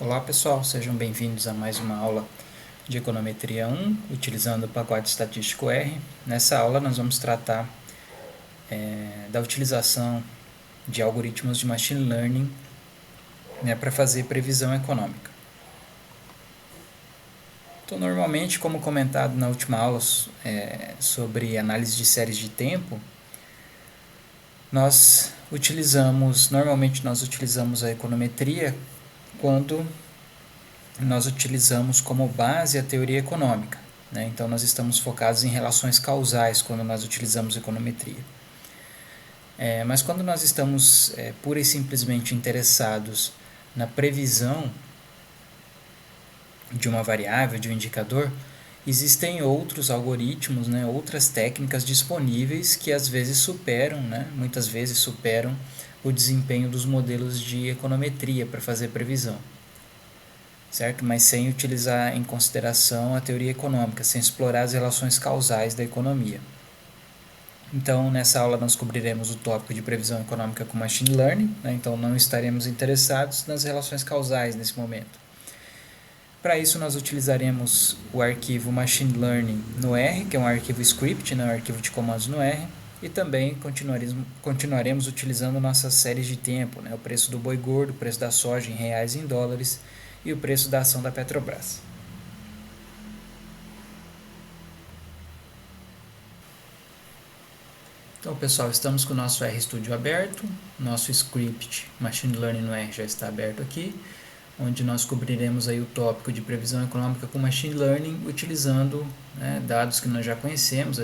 Olá pessoal, sejam bem-vindos a mais uma aula de Econometria 1, utilizando o pacote estatístico R. Nessa aula nós vamos tratar da utilização de algoritmos de Machine Learning, para fazer previsão econômica. Então, normalmente, como comentado na última aula sobre análise de séries de tempo, normalmente nós utilizamos a econometria quando nós utilizamos como base a teoria econômica, né? Então, nós estamos focados em relações causais quando nós utilizamos econometria. Mas quando nós estamos pura e simplesmente interessados na previsão de uma variável, de um indicador, existem outros algoritmos, né, outras técnicas disponíveis que às vezes superam, né, muitas vezes superam o desempenho dos modelos de econometria para fazer previsão, certo? Mas sem utilizar em consideração a teoria econômica, sem explorar as relações causais da economia. Então, nessa aula nós cobriremos o tópico de previsão econômica com Machine Learning, né? Então não estaremos interessados nas relações causais nesse momento. Para isso nós utilizaremos o arquivo Machine Learning no R, que é um arquivo script, né? Um arquivo de comandos no R, e também continuaremos utilizando nossas séries de tempo, né? O preço do boi gordo, o preço da soja em reais e em dólares e o preço da ação da Petrobras. Então, pessoal, estamos com o nosso RStudio aberto, nosso script Machine Learning no R já está aberto aqui, onde nós cobriremos aí o tópico de previsão econômica com Machine Learning, utilizando, né, dados que nós já conhecemos,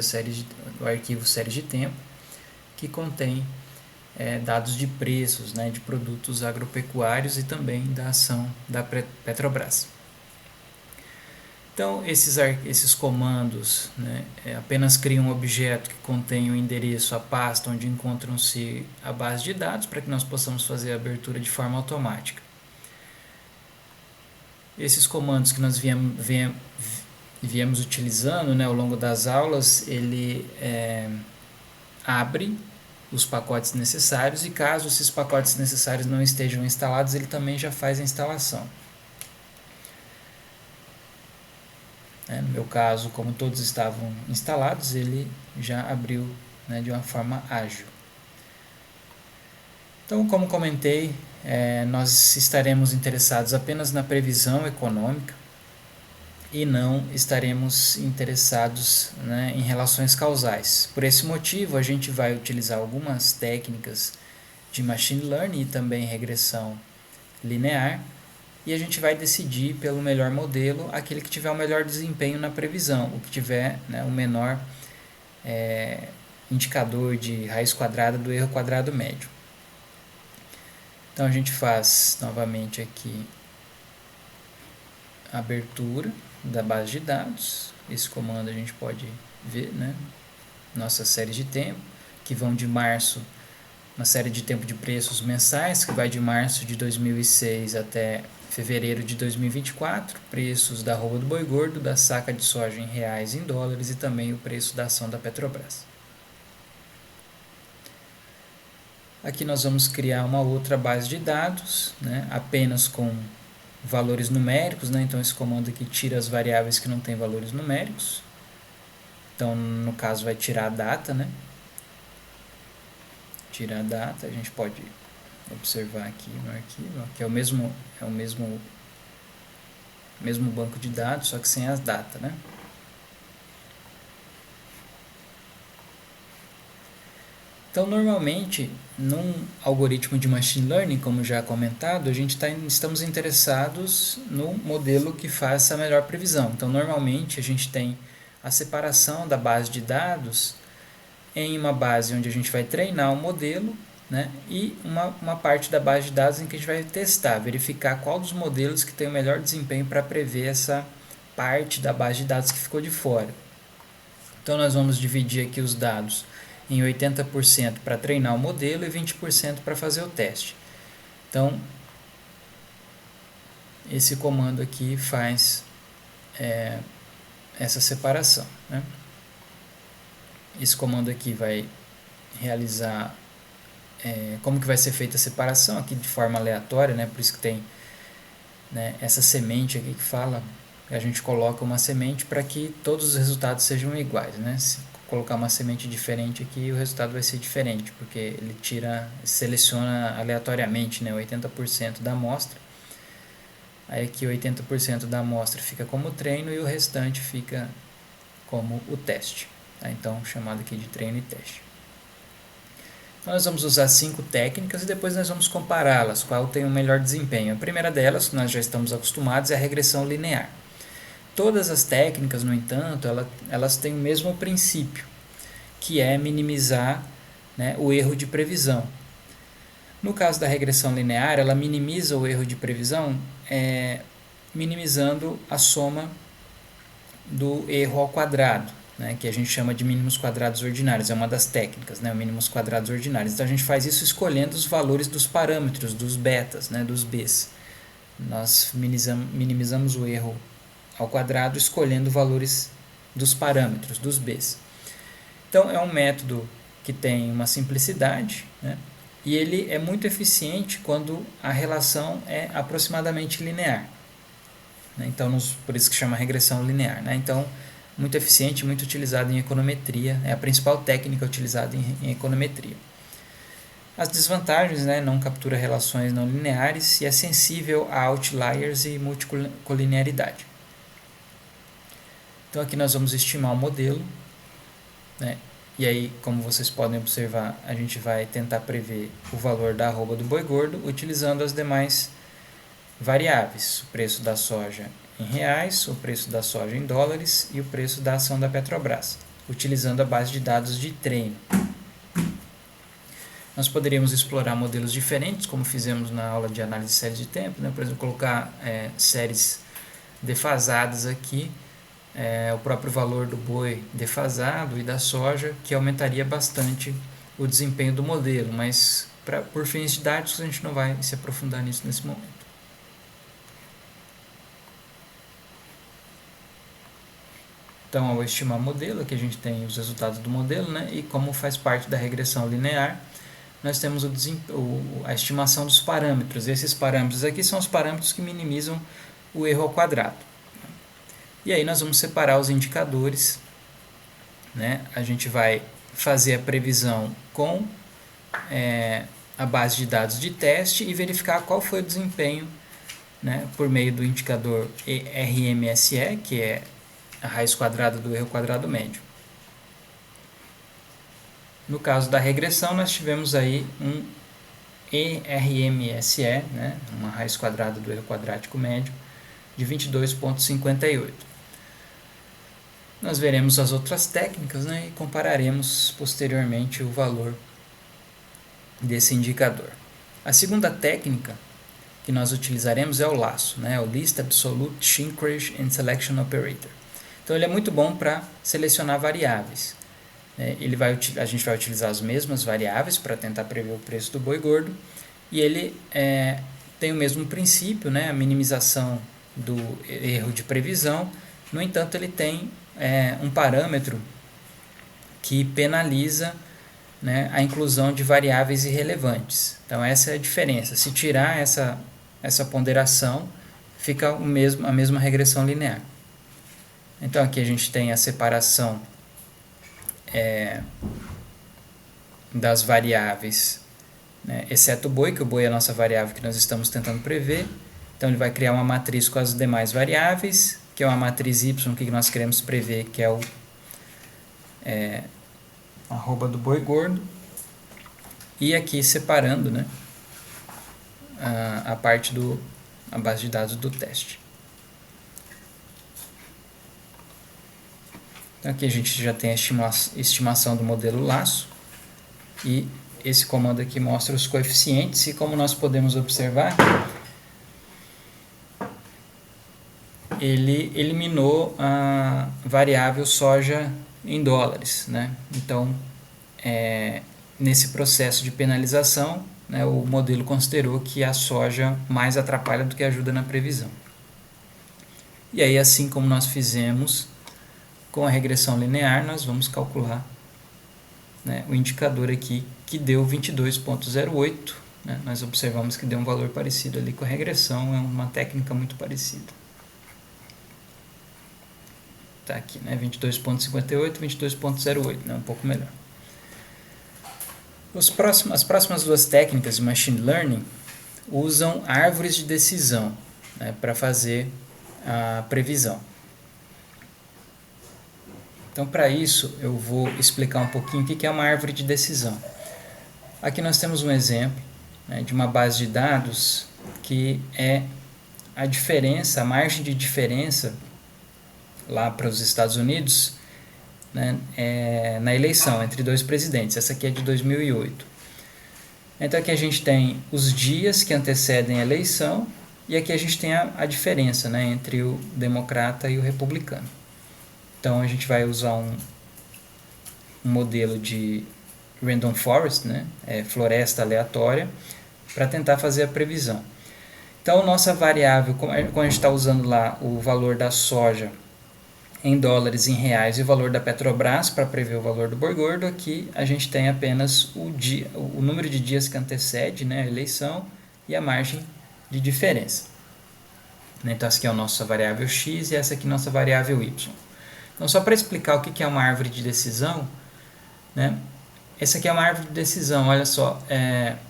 o arquivo séries de tempo, que contém dados de preços, né, de produtos agropecuários e também da ação da Petrobras. Então, esses comandos, né, apenas criam um objeto que contém o endereço, a pasta onde encontram-se a base de dados, para que nós possamos fazer a abertura de forma automática. Esses comandos que nós viemos utilizando, né, ao longo das aulas, ele abre os pacotes necessários e caso esses pacotes necessários não estejam instalados, ele também já faz a instalação. No meu caso, como todos estavam instalados, ele já abriu, né, de uma forma ágil. Então, como comentei, nós estaremos interessados apenas na previsão econômica e não estaremos interessados, né, em relações causais. Por esse motivo, a gente vai utilizar algumas técnicas de Machine Learning e também regressão linear, e a gente vai decidir pelo melhor modelo, aquele que tiver o melhor desempenho na previsão, o que tiver, né, o menor indicador de raiz quadrada do erro quadrado médio. Então a gente faz novamente aqui a abertura da base de dados. Esse comando a gente pode ver, né, nossas séries de tempo, que vão de março, uma série de tempo de preços mensais, que vai de março de 2006 até fevereiro de 2024, preços da arroba do boi gordo, da saca de soja em reais e em dólares e também o preço da ação da Petrobras. Aqui nós vamos criar uma outra base de dados, né, apenas com valores numéricos, né? Então esse comando aqui tira as variáveis que não têm valores numéricos. Então no caso vai tirar a data, né? Tira a data, a gente pode observar aqui no arquivo, que é o mesmo banco de dados, só que sem as datas, né? Então, normalmente, num algoritmo de Machine Learning, como já comentado, estamos interessados no modelo que faça a melhor previsão. Então, normalmente, a gente tem a separação da base de dados em uma base onde a gente vai treinar o modelo, né, e uma parte da base de dados em que a gente vai testar, verificar qual dos modelos que tem o melhor desempenho para prever essa parte da base de dados que ficou de fora. Então, nós vamos dividir aqui os dados em 80% para treinar o modelo e 20% para fazer o teste. Então, esse comando aqui faz essa separação, né? Esse comando aqui vai realizar como que vai ser feita a separação aqui de forma aleatória, né? Por isso que tem né, essa semente aqui que fala, a gente coloca uma semente para que todos os resultados sejam iguais, né? Se colocar uma semente diferente aqui, o resultado vai ser diferente, porque ele seleciona aleatoriamente, né, 80% da amostra. Aí aqui 80% da amostra fica como treino e o restante fica como o teste. Tá? Então, chamado aqui de treino e teste. Então, nós vamos usar 5 técnicas e depois nós vamos compará-las, qual tem o melhor desempenho. A primeira delas, que nós já estamos acostumados, é a regressão linear. Todas as técnicas, no entanto, elas têm o mesmo princípio, que é minimizar, né, o erro de previsão. No caso da regressão linear, ela minimiza o erro de previsão minimizando a soma do erro ao quadrado, né, que a gente chama de mínimos quadrados ordinários, é uma das técnicas, né, mínimos quadrados ordinários. Então a gente faz isso escolhendo os valores dos parâmetros, dos betas, né, dos b's. Nós minimizamos o erro ao quadrado escolhendo valores dos parâmetros, dos b's. Então é um método que tem uma simplicidade, né, e ele é muito eficiente quando a relação é aproximadamente linear. Então, por isso que chama regressão linear. Né? Então, muito eficiente, muito utilizado em econometria, é a principal técnica utilizada em econometria. As desvantagens, né? Não captura relações não lineares e é sensível a outliers e multicolinearidade. Então, aqui nós vamos estimar o modelo, né? E aí, como vocês podem observar, a gente vai tentar prever o valor da arroba do boi gordo utilizando as demais variáveis, o preço da soja em reais, o preço da soja em dólares e o preço da ação da Petrobras, utilizando a base de dados de treino. Nós poderíamos explorar modelos diferentes, como fizemos na aula de análise de séries de tempo, né? Por exemplo, colocar séries defasadas aqui, o próprio valor do boi defasado e da soja, que aumentaria bastante o desempenho do modelo, mas por fins didáticos a gente não vai se aprofundar nisso nesse momento. Então, ao estimar modelo, aqui a gente tem os resultados do modelo, né? E como faz parte da regressão linear, nós temos a estimação dos parâmetros. Esses parâmetros aqui são os parâmetros que minimizam o erro ao quadrado. E aí nós vamos separar os indicadores, né? A gente vai fazer a previsão com a base de dados de teste e verificar qual foi o desempenho, né? Por meio do indicador RMSE, que é a raiz quadrada do erro quadrado médio. No caso da regressão, nós tivemos aí um ERMSE, né, uma raiz quadrada do erro quadrático médio, de 22,58. Nós veremos as outras técnicas, né, e compararemos posteriormente o valor desse indicador. A segunda técnica que nós utilizaremos é o laço, né, o List Absolute Shrinkage and Selection Operator. Então ele é muito bom para selecionar variáveis. A gente vai utilizar as mesmas variáveis para tentar prever o preço do boi gordo e ele tem o mesmo princípio, né, a minimização do erro de previsão. No entanto, ele tem um parâmetro que penaliza, né, a inclusão de variáveis irrelevantes. Então essa é a diferença. Se tirar essa ponderação, fica a mesma regressão linear. Então aqui a gente tem a separação das variáveis, né, exceto o boi, que o boi é a nossa variável que nós estamos tentando prever. Então ele vai criar uma matriz com as demais variáveis, que é uma matriz Y que nós queremos prever, que é o arroba do boi gordo. E aqui separando, né, a parte a base de dados do teste. Então aqui a gente já tem a estimação do modelo laço e esse comando aqui mostra os coeficientes e como nós podemos observar, ele eliminou a variável soja em dólares, né? Então, nesse processo de penalização, né, o modelo considerou que a soja mais atrapalha do que ajuda na previsão. E aí, assim como nós fizemos com a regressão linear, nós vamos calcular, né, o indicador aqui que deu 22,08, né? Nós observamos que deu um valor parecido ali com a regressão, é uma técnica muito parecida. Tá aqui, né? 22.58, 22.08, né? Um pouco melhor. As próximas duas técnicas de Machine Learning usam árvores de decisão, né, para fazer a previsão. Então, para isso, eu vou explicar um pouquinho o que é uma árvore de decisão. Aqui nós temos um exemplo, né, de uma base de dados que é a diferença, a margem de diferença lá para os Estados Unidos, né, na eleição entre dois presidentes. Essa aqui é de 2008. Então aqui a gente tem os dias que antecedem a eleição e aqui a gente tem a diferença, né, entre o democrata e o republicano. Então a gente vai usar um modelo de random forest, né, floresta aleatória, para tentar fazer a previsão. Então nossa variável, quando a gente está usando lá o valor da soja em dólares, em reais e o valor da Petrobras para prever o valor do boi gordo, aqui a gente tem apenas o número de dias que antecede, né, a eleição e a margem de diferença. Então essa aqui é a nossa variável x e essa aqui é a nossa variável y. Então só para explicar o que é uma árvore de decisão, né, essa aqui é uma árvore de decisão, olha só,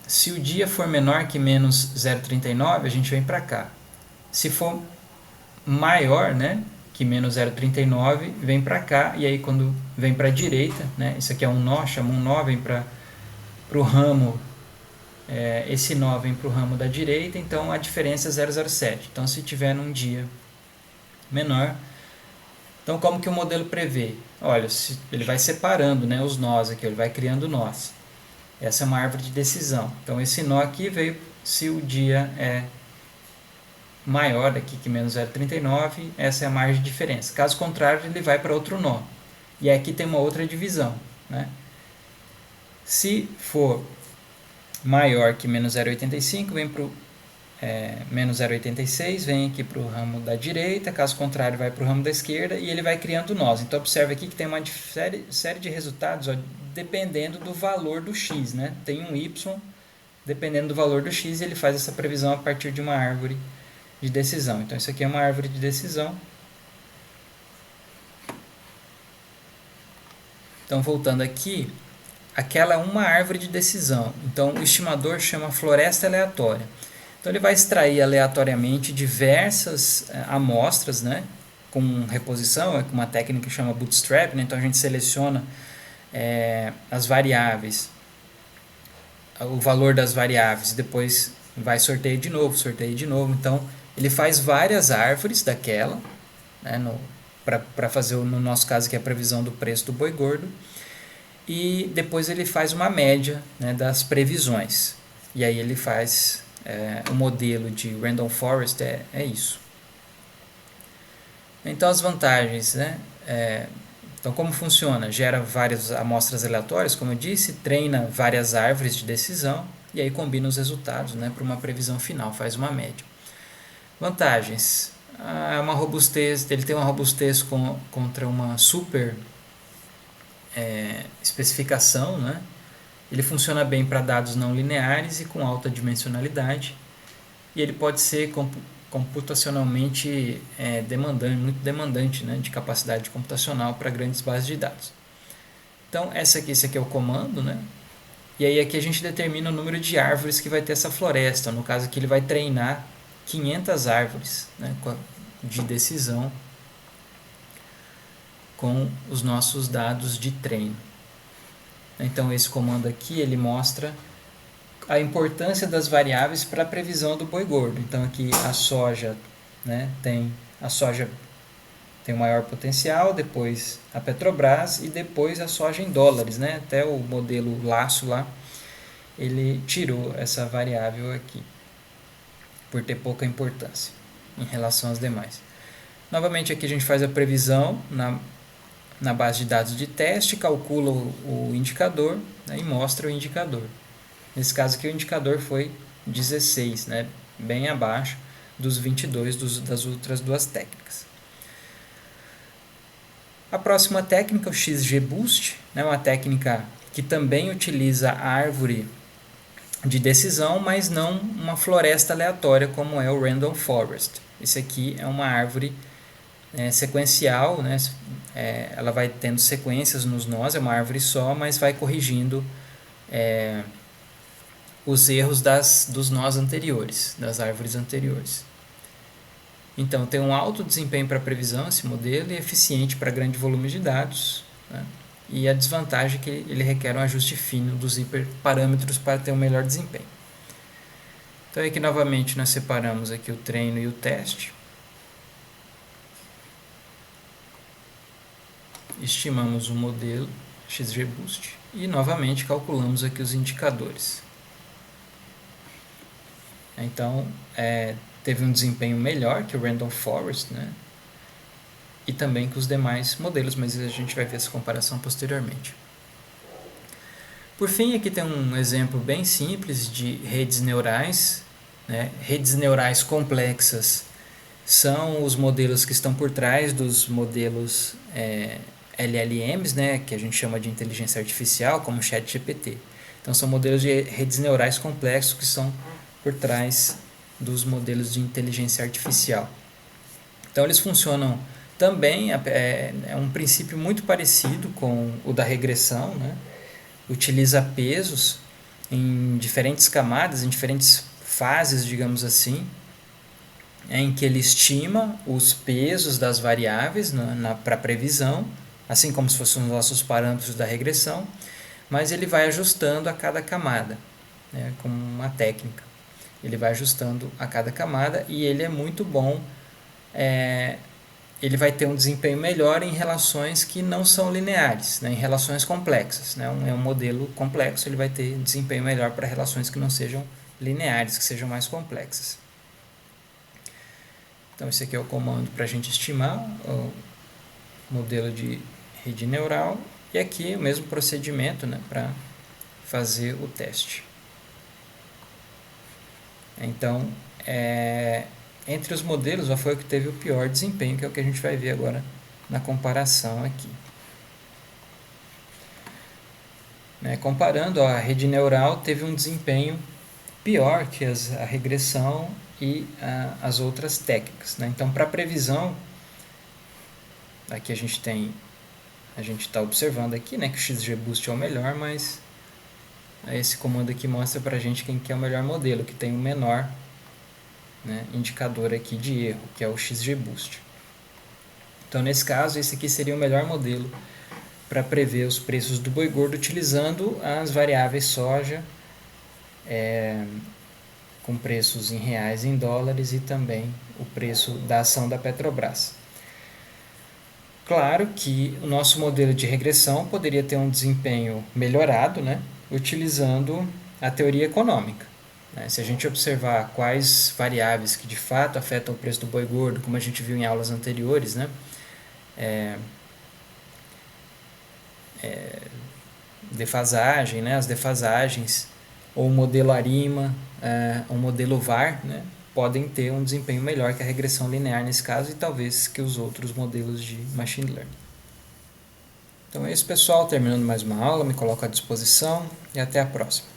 se o dia for menor que menos 0,39, a gente vem para cá. Se for maior, né, que menos 0,39, vem para cá, e aí quando vem para a direita, né, isso aqui é um nó, chama um nó, vem para o ramo, esse nó vem para o ramo da direita, então a diferença é 0,07. Então se tiver num dia menor, então como que o modelo prevê? Olha, ele vai separando, né, os nós aqui, ele vai criando nós. Essa é uma árvore de decisão. Então esse nó aqui veio se o dia é maior aqui que menos 0,39, essa é a margem de diferença. Caso contrário, ele vai para outro nó. E aqui tem uma outra divisão, né? Se for maior que menos 0,85, vem para o menos 0,86, vem aqui para o ramo da direita, caso contrário, vai para o ramo da esquerda e ele vai criando nós. Então, observe aqui que tem uma série de resultados, ó, dependendo do valor do x, né? Tem um y, dependendo do valor do x, ele faz essa previsão a partir de uma árvore de decisão. Então isso aqui é uma árvore de decisão. Então voltando aqui, aquela é uma árvore de decisão. Então o estimador chama floresta aleatória. Então ele vai extrair aleatoriamente diversas amostras, né, com reposição, com uma técnica que chama bootstrap, né? Então a gente seleciona as variáveis, o valor das variáveis, depois vai sorteio de novo. Então ele faz várias árvores daquela, né, para fazer, no nosso caso aqui, a previsão do preço do boi gordo, e depois ele faz uma média, né, das previsões, e aí ele faz o modelo de random forest, é isso. Então as vantagens, né, então como funciona? Gera várias amostras aleatórias, como eu disse, treina várias árvores de decisão, e aí combina os resultados, né, para uma previsão final, faz uma média. Vantagens: uma robustez, ele tem uma robustez contra uma super especificação, né? Ele funciona bem para dados não lineares e com alta dimensionalidade, e ele pode ser computacionalmente muito demandante, né, de capacidade computacional para grandes bases de dados. Então esse aqui é o comando, né? E aí aqui a gente determina o número de árvores que vai ter essa floresta. No caso aqui ele vai treinar 500 árvores, né, de decisão com os nossos dados de treino. Então esse comando aqui ele mostra a importância das variáveis para a previsão do boi gordo. Então aqui a soja, né, tem o maior potencial, depois a Petrobras e depois a soja em dólares, né? Até o modelo laço lá, ele tirou essa variável aqui, por ter pouca importância em relação às demais. Novamente aqui a gente faz a previsão na base de dados de teste, calcula o indicador, né, e mostra o indicador. Nesse caso aqui o indicador foi 16, né, bem abaixo dos 22 das outras duas técnicas. A próxima técnica, o XGBoost, né, uma técnica que também utiliza a árvore de decisão, mas não uma floresta aleatória como é o Random Forest. Esse aqui é uma árvore sequencial, né? Ela vai tendo sequências nos nós, é uma árvore só, mas vai corrigindo os erros dos nós anteriores, das árvores anteriores. Então, tem um alto desempenho para previsão esse modelo e eficiente para grande volume de dados, né? E a desvantagem é que ele requer um ajuste fino dos hiperparâmetros para ter um melhor desempenho. Então, aqui novamente nós separamos aqui o treino e o teste. Estimamos o modelo XGBoost e novamente calculamos aqui os indicadores. Então, teve um desempenho melhor que o Random Forest, né? E também que os demais modelos, mas a gente vai ver essa comparação posteriormente. Por fim, aqui tem um exemplo bem simples de redes neurais, né? Redes neurais complexas são os modelos que estão por trás dos modelos LLMs, né? Que a gente chama de inteligência artificial, como o ChatGPT. Então, são modelos de redes neurais complexos que são por trás dos modelos de inteligência artificial. Então, eles funcionam também, é um princípio muito parecido com o da regressão, né? Utiliza pesos em diferentes camadas, em diferentes fases, digamos assim, em que ele estima os pesos das variáveis para previsão, assim como se fossem os nossos parâmetros da regressão, mas ele vai ajustando a cada camada, né, com uma técnica. Ele vai ajustando a cada camada e ele é muito bom. Ele vai ter um desempenho melhor em relações que não são lineares, né, em relações complexas. Né, é um modelo complexo, ele vai ter desempenho melhor para relações que não sejam lineares, que sejam mais complexas. Então, esse aqui é o comando para a gente estimar o modelo de rede neural. E aqui o mesmo procedimento, né, para fazer o teste. Então, entre os modelos, foi o que teve o pior desempenho, que é o que a gente vai ver agora na comparação aqui. Comparando, a rede neural teve um desempenho pior que a regressão e as outras técnicas. Então, para previsão, aqui a gente está observando aqui, né, que o XGBoost é o melhor, mas esse comando aqui mostra para a gente quem que é o melhor modelo, que tem o menor, né, indicador aqui de erro, que é o XGBoost. Então, nesse caso, esse aqui seria o melhor modelo para prever os preços do boi gordo utilizando as variáveis soja, com preços em reais e em dólares e também o preço da ação da Petrobras. Claro que o nosso modelo de regressão poderia ter um desempenho melhorado, né, utilizando a teoria econômica. Se a gente observar quais variáveis que de fato afetam o preço do boi gordo, como a gente viu em aulas anteriores, né, defasagem, né, as defasagens, ou o modelo ARIMA, o modelo VAR, né, podem ter um desempenho melhor que a regressão linear nesse caso e talvez que os outros modelos de Machine Learning. Então é isso, pessoal. Terminando mais uma aula, me coloco à disposição e até a próxima.